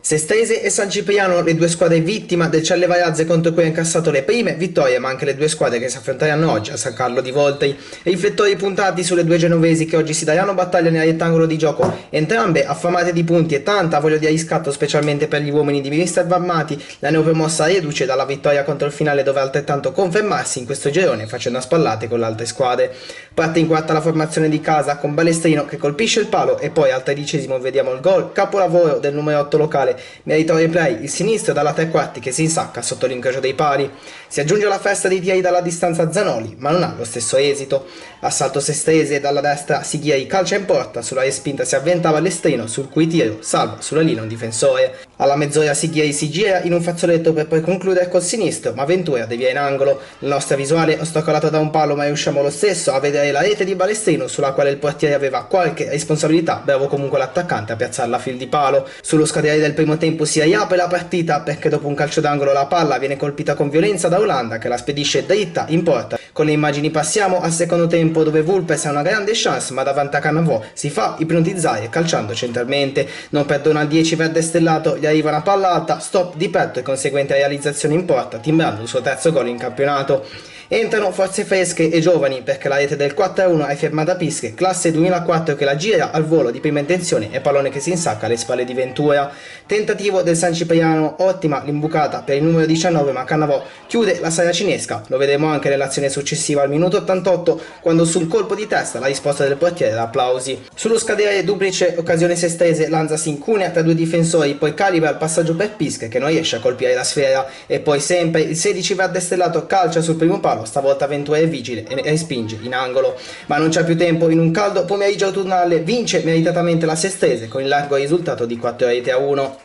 Sestese e San Cipriano, le due squadre vittima del Celle Vaiazze contro cui ha incassato le prime vittorie, ma anche le due squadre che si affronteranno oggi a San Carlo di Voltri. Riflettori puntati sulle due genovesi che oggi si daranno battaglia nel rettangolo di gioco, entrambe affamate di punti e tanta voglia di riscatto, specialmente per gli uomini di Mister Varmati, la neopromossa reduce dalla vittoria contro il finale, dove altrettanto confermarsi in questo girone facendo a spallate con le altre squadre. Parte in quarta la formazione di casa con Balestrino che colpisce il palo e poi al 13° vediamo il gol capolavoro del numero 8 locale, meritorio play, il sinistro dalla tre quarti che si insacca sotto l'incrocio dei pali. Si aggiunge la festa di tiri dalla distanza Zanoli, ma non ha lo stesso esito. Assalto sestese dalla destra Sighieri calcia in porta, sulla respinta si avventa Balestrino, sul cui tiro salva sulla linea un difensore. Alla mezz'ora Sighieri si gira in un fazzoletto per poi concludere col sinistro, ma Ventura devia in angolo. La nostra visuale ostacolata da un palo, ma riusciamo lo stesso a vedere la rete di Balestrino, sulla quale il portiere aveva qualche responsabilità, bravo comunque l'attaccante a piazzarla a fil di palo. Sullo scadere del primo tempo si riapre la partita perché dopo un calcio d'angolo la palla viene colpita con violenza da Olanda, che la spedisce dritta in porta. Con le immagini passiamo al secondo tempo, dove Vulpes ha una grande chance, ma davanti a Cannavò si fa ipnotizzare calciando centralmente. Non perdona il 10 verde stellato, gli arriva una palla alta, stop di petto e conseguente realizzazione in porta, timbrando il suo terzo gol in campionato. Entrano forze fresche e giovani perché la rete del 4-1 è firmata da Pische, classe 2004, che la gira al volo di prima intenzione e pallone che si insacca alle spalle di Ventura. Tentativo del San Cipriano, ottima l'imbucata per il numero 19, ma Cannavò chiude la saracinesca. Lo vedremo anche nell'azione successiva al minuto 88, quando sul colpo di testa la risposta del portiere da applausi. Sullo scadere duplice occasione sestese, Lanza si incunea tra due difensori, poi calibra il passaggio per Pische che non riesce a colpire la sfera, e poi sempre il 16 verde stellato calcia sul primo palo. Stavolta Ventura è vigile e respinge in angolo, ma non c'è più tempo. In un caldo pomeriggio autunnale vince meritatamente la Sestese con il largo risultato di 4-1.